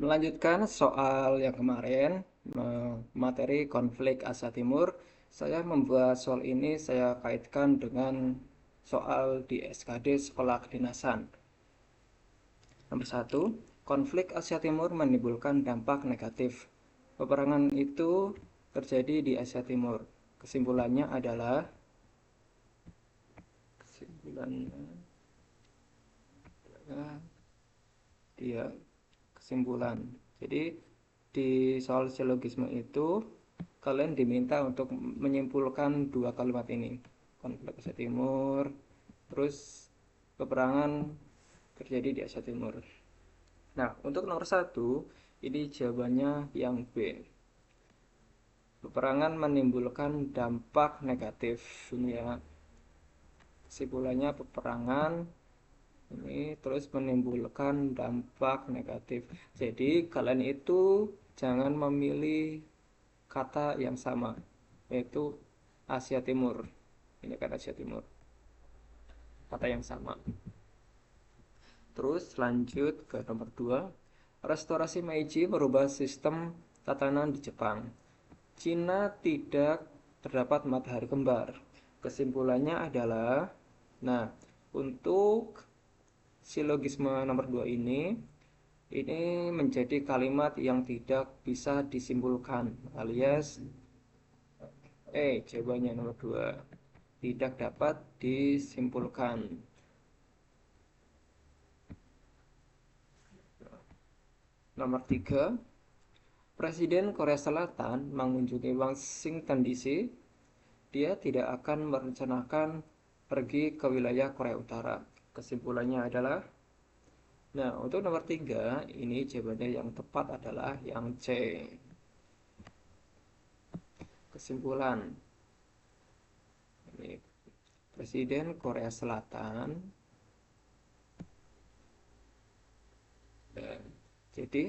Melanjutkan soal yang kemarin, materi konflik Asia Timur, saya membuat soal ini saya kaitkan dengan soal di SKD Sekolah Kedinasan. Nomor satu, konflik Asia Timur menimbulkan dampak negatif. Peperangan itu terjadi di Asia Timur. Kesimpulannya adalah kesimpulannya adalah dia kesimpulan. Jadi di soal silogisme itu kalian diminta untuk menyimpulkan dua kalimat ini. Konflik Asia Timur, terus peperangan terjadi di Asia Timur. Nah, untuk nomor satu, ini jawabannya yang B. Peperangan menimbulkan dampak negatif. Ini ya, kesimpulannya peperangan ini terus menimbulkan dampak negatif. Jadi kalian itu jangan memilih kata yang sama, yaitu Asia Timur. Ini kan Asia Timur, kata yang sama. Terus lanjut ke nomor 2. Restorasi Meiji merubah sistem tatanan di Jepang. Cina tidak terdapat matahari kembar. Kesimpulannya adalah, nah, untuk silogisme nomor 2 ini menjadi kalimat yang tidak bisa disimpulkan, alias jawabannya nomor 2 tidak dapat disimpulkan. Nomor 3, Presiden Korea Selatan mengunjungi Washington DC. Dia tidak akan merencanakan pergi ke wilayah Korea Utara. Kesimpulannya adalah, nah, untuk nomor 3 ini jawabannya yang tepat adalah yang C. Kesimpulan, ini Presiden Korea Selatan. Jadi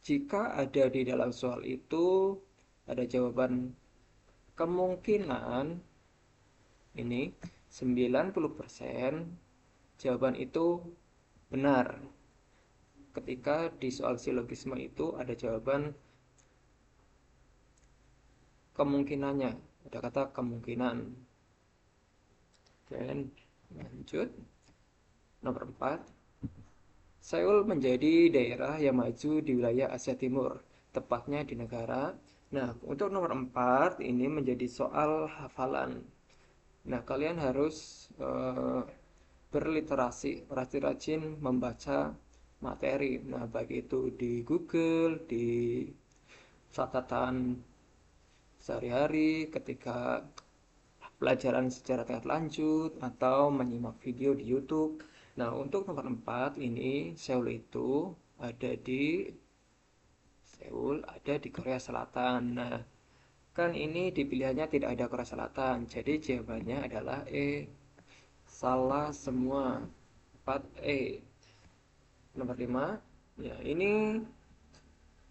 jika ada di dalam soal itu ada jawaban kemungkinan ini 90% jawaban itu benar. Ketika di soal silogisme itu ada jawaban kemungkinannya, ada kata kemungkinan. Dan lanjut nomor 4, Seoul menjadi daerah yang maju di wilayah Asia Timur, tepatnya di negara. Nah, untuk nomor 4 ini menjadi soal hafalan. Nah, kalian harus berliterasi, rajin-rajin membaca materi. Nah, baik itu di Google, di catatan sehari-hari, ketika pelajaran secara tingkat lanjut, atau menyimak video di YouTube. Nah, untuk nomor 4 ini, Seoul ada di Korea Selatan. Nah, kan ini di pilihannya tidak ada Korea Selatan. Jadi jawabannya adalah E. Salah semua. 4E. Nomor 5. Ya, ini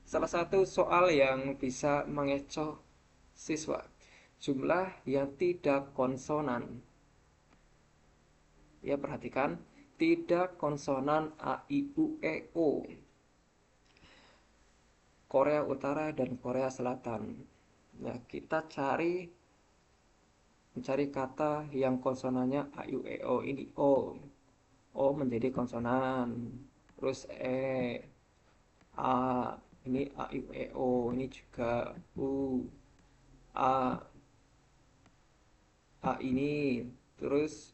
salah satu soal yang bisa mengecoh siswa. Jumlah yang tidak konsonan. Ya, perhatikan. Tidak konsonan A, I, U, E, O. Korea Utara dan Korea Selatan. Nah, kita mencari kata yang konsonannya A, I, U, E, O. Ini O. O menjadi konsonan. Terus A. Ini A, I, U, E, O. Ini juga U. A. A ini. Terus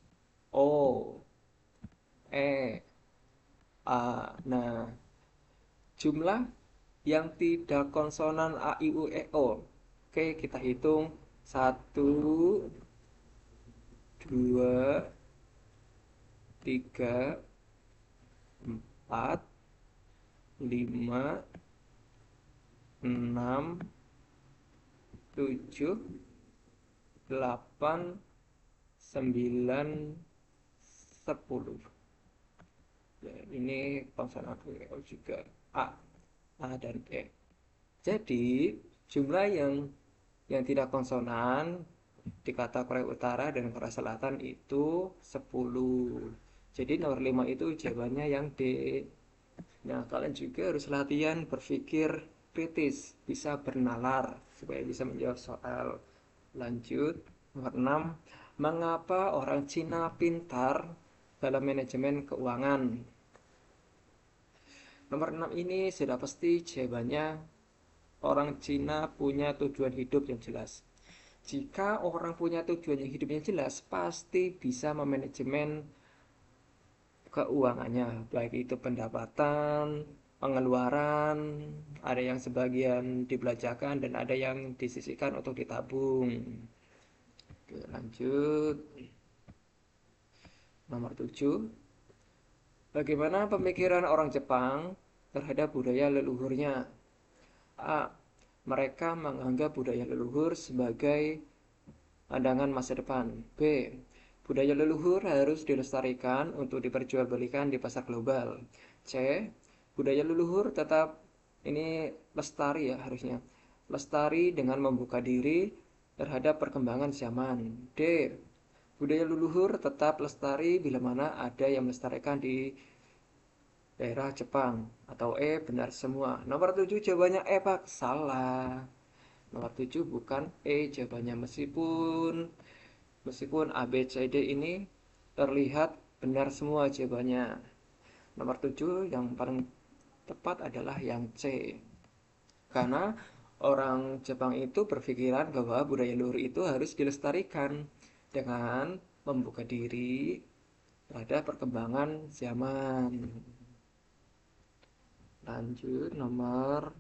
O. E. A. Nah, jumlah yang tidak konsonan A, I, U, E, O. Oke, kita hitung. 1, 2, 3, 4, 5, 6, 7, 8, 9, 10. Ya, ini konsonan O juga A. A dan E. Jadi jumlah yang tidak konsonan di kata Korea Utara dan Korea Selatan itu 10. Jadi nomor 5 itu jawabannya yang D. Nah, kalian juga harus latihan berpikir kritis, bisa bernalar supaya bisa menjawab soal. Lanjut, nomor 6. Mengapa orang Cina pintar dalam manajemen keuangan? Nomor 6 ini sudah pasti jawabannya orang Cina punya tujuan hidup yang jelas. Jika orang punya tujuan hidup yang jelas, pasti bisa memanajemen keuangannya, baik itu pendapatan, pengeluaran, ada yang sebagian dibelanjakan dan ada yang disisihkan untuk ditabung. Oke, lanjut. Nomor 7. Bagaimana pemikiran orang Jepang terhadap budaya leluhurnya? A. Mereka menganggap budaya leluhur sebagai pandangan masa depan. B. Budaya leluhur harus dilestarikan untuk diperjualbelikan di pasar global. C. Budaya leluhur tetap ini lestari ya harusnya. Lestari dengan membuka diri terhadap perkembangan zaman. D. Budaya leluhur tetap lestari bila mana ada yang melestarikan di daerah Jepang. Atau E. Benar semua. Nomor 7 jawabannya E Pak. Salah. Nomor 7 bukan E jawabannya meskipun A, B, C, D ini terlihat benar semua jawabannya. Nomor 7 yang paling tepat adalah yang C. Karena orang Jepang itu berpikiran bahwa budaya luhur itu harus dilestarikan dengan membuka diri terhadap perkembangan zaman. Lanjut nomor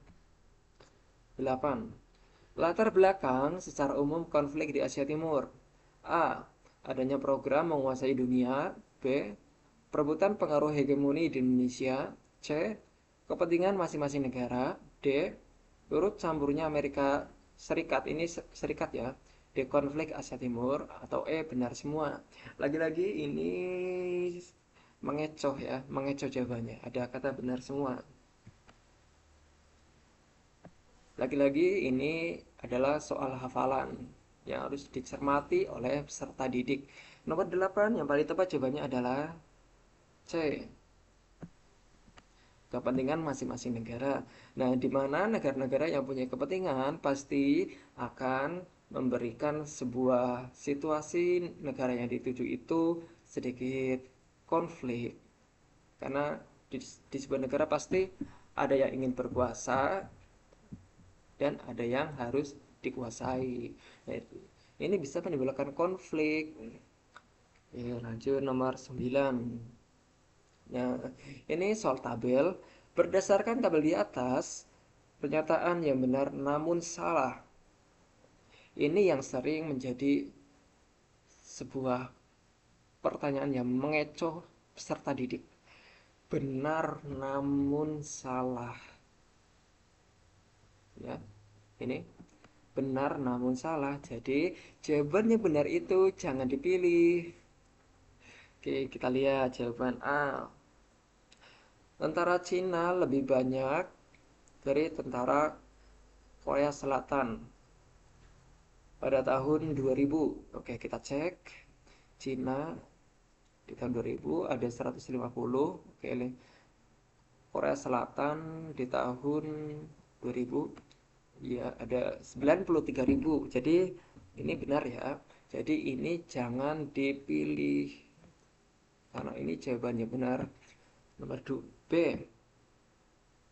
8. Latar belakang secara umum konflik di Asia Timur. A. Adanya program menguasai dunia. B. Perebutan pengaruh hegemoni di Indonesia. C. Kepentingan masing-masing negara. D. Turut campurnya Amerika Serikat, ini serikat ya, di konflik Asia Timur. Atau E. Benar semua. Lagi-lagi ini mengecoh ya, mengecoh jawabannya. Ada kata benar semua. Lagi-lagi ini adalah soal hafalan yang harus dicermati oleh peserta didik. Nomor 8 yang paling tepat jawabannya adalah C. Kepentingan masing-masing negara. Nah, di mana negara-negara yang punya kepentingan pasti akan memberikan sebuah situasi negara yang dituju itu sedikit konflik. Karena di sebuah negara pasti ada yang ingin berkuasa dan ada yang harus dikuasai. Nah, ini bisa menimbulkan konflik. Ya, lanjut nomor 9. Nah, ini soal tabel. Berdasarkan tabel di atas, pernyataan yang benar namun salah. Ini yang sering menjadi sebuah pertanyaan yang mengecoh peserta didik. Benar namun salah. Ya, ini benar namun salah. Jadi jawaban yang benar itu jangan dipilih. Oke, kita lihat jawaban A. Tentara Cina lebih banyak dari tentara Korea Selatan pada tahun 2000. Oke, kita cek. Cina di tahun 2000 ada 150. Oke, Korea Selatan di tahun 2000 ya ada 93.000. Jadi ini benar ya. Jadi ini jangan dipilih karena ini jawabannya benar. Nomor 2 B.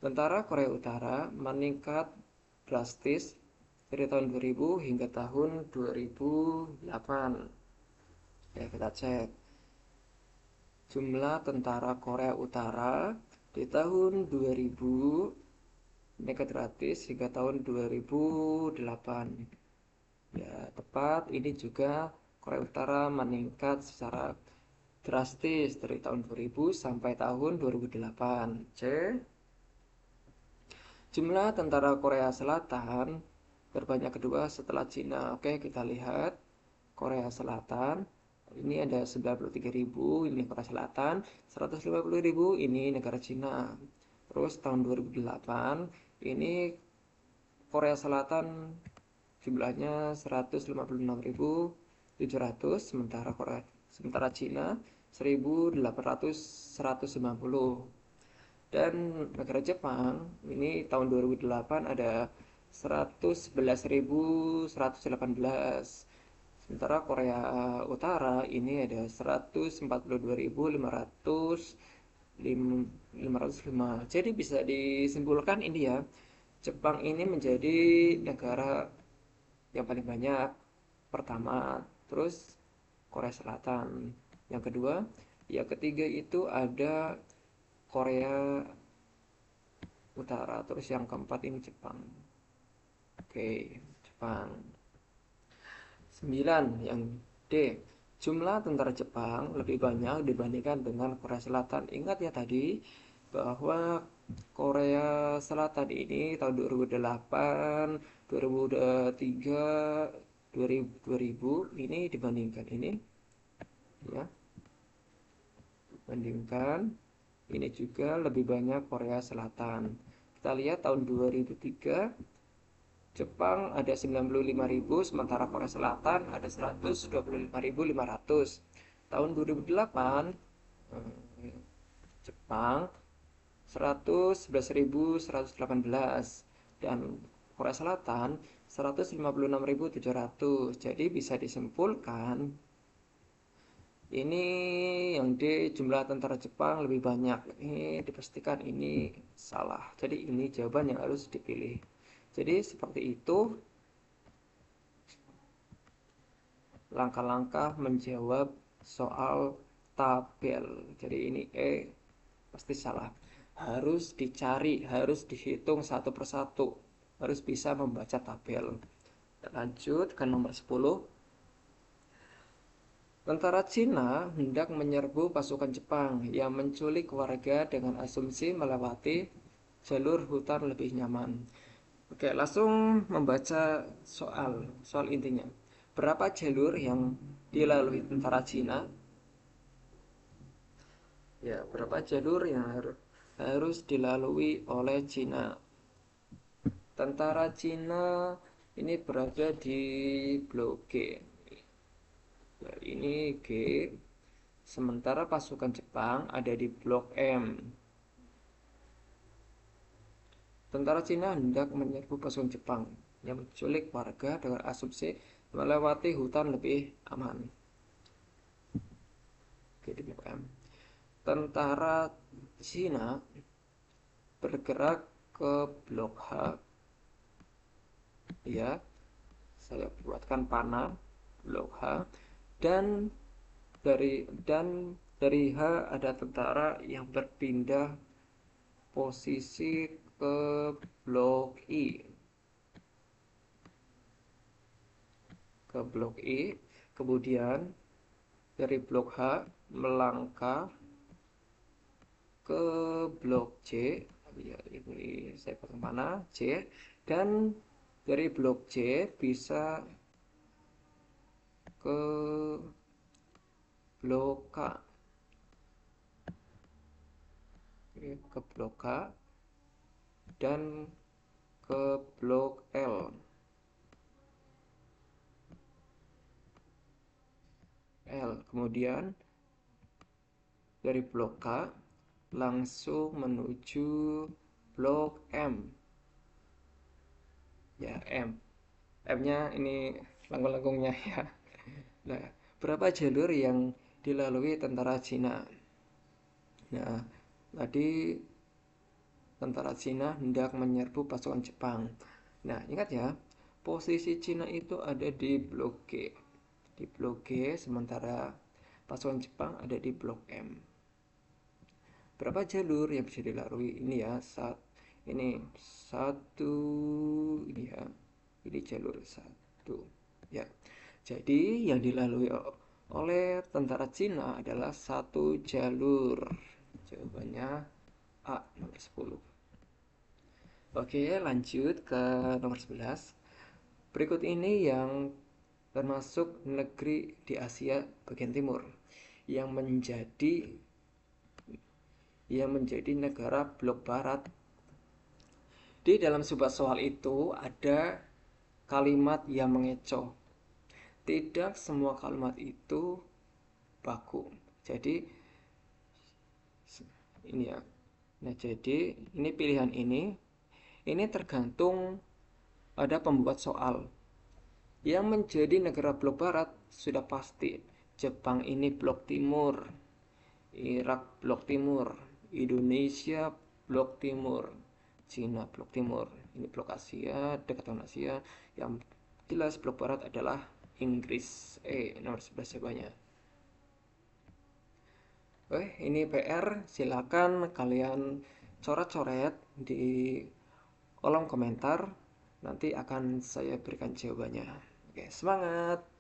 Tentara Korea Utara meningkat drastis dari tahun 2000 hingga tahun 2008. Ya, kita cek. Jumlah tentara Korea Utara di tahun 2000 meningkat drastis hingga tahun 2008. Ya, tepat. Ini juga Korea Utara meningkat secara drastis dari tahun 2000 sampai tahun 2008. C. Jumlah tentara Korea Selatan terbanyak kedua setelah Cina. Oke, kita lihat Korea Selatan. Ini ada 93.000, ini Korea Selatan. 150.000, ini negara Cina. Terus tahun 2008, ini Korea Selatan jumlahnya 156.700, sementara Cina 1.800, 190. Dan negara Jepang ini tahun 2008 ada 111.118. Sementara Korea Utara ini ada 142.505. Jadi bisa disimpulkan ini ya, Jepang ini menjadi negara yang paling banyak pertama, terus Korea Selatan yang kedua, yang ketiga itu ada Korea Utara, terus yang keempat ini Jepang. Oke, Jepang. 9 yang D. Jumlah tentara Jepang lebih banyak dibandingkan dengan Korea Selatan. Ingat ya tadi bahwa Korea Selatan ini tahun 2008, 2003, 2000 ini dibandingkan ini ya, bandingkan ini juga lebih banyak Korea Selatan. Kita lihat tahun 2003 Jepang ada 95.000, sementara Korea Selatan ada 125.500. Tahun 2008 Jepang 111.118 dan Korea Selatan 156.700. Jadi bisa disimpulkan ini yang D, jumlah tentara Jepang lebih banyak. Ini dipastikan ini salah. Jadi ini jawaban yang harus dipilih. Jadi seperti itu langkah-langkah menjawab soal tabel. Jadi ini pasti salah. Harus dicari, harus dihitung satu persatu. Harus bisa membaca tabel. Lanjut ke nomor 10. Tentara Cina hendak menyerbu pasukan Jepang yang menculik warga dengan asumsi melewati jalur hutan lebih nyaman. Oke, langsung membaca soal intinya. Berapa jalur yang dilalui tentara Cina? Ya, berapa jalur yang harus dilalui oleh Cina? Tentara Cina ini berada di blok G. Ya, ini G. Sementara pasukan Jepang ada di blok M. Tentara Cina hendak menyerbu pasukan Jepang yang menculik warga dengan asumsi melewati hutan lebih aman. Oke, di blok M. Tentara Cina bergerak ke blok H. Ya, saya buatkan panah blok H dan dari H ada tentara yang berpindah posisi ke blok I. Ke blok I, kemudian dari blok H melangkah ke blok C. Ya, ini saya pakai mana C, dan dari blok C bisa ke blok K. Ke blok K dan ke blok L. Kemudian dari blok K langsung menuju blok M. Ya, M-nya ini langkung-langkungnya ya. Nah, berapa jalur yang dilalui tentara Cina? Nah, tadi tentara Cina hendak menyerbu pasukan Jepang. Nah, ingat ya, posisi Cina itu ada di blok G. Di blok G, sementara pasukan Jepang ada di blok M. Berapa jalur yang bisa dilalui? Ini ya, ini satu, ini ya, ini jalur satu. Ya, jadi yang dilalui oleh tentara Cina adalah satu jalur. Jawabannya A, nomor 10. Oke, lanjut ke nomor 11. Berikut ini yang termasuk negeri di Asia bagian timur yang menjadi negara blok barat. Di dalam sebuah soal itu ada kalimat yang mengecoh. Tidak semua kalimat itu baku. Jadi ini ya, Nah, jadi ini pilihan ini tergantung pada pembuat soal. Yang menjadi negara blok barat sudah pasti Jepang ini blok timur, Irak blok timur, Indonesia blok timur, Cina blok timur. Ini blok Asia, dekat dengan Asia. Yang jelas blok barat adalah Inggris. Nomor 11 jawabannya. Ini PR, silakan kalian coret-coret di kolom komentar. Nanti akan saya berikan jawabannya. Oke, semangat!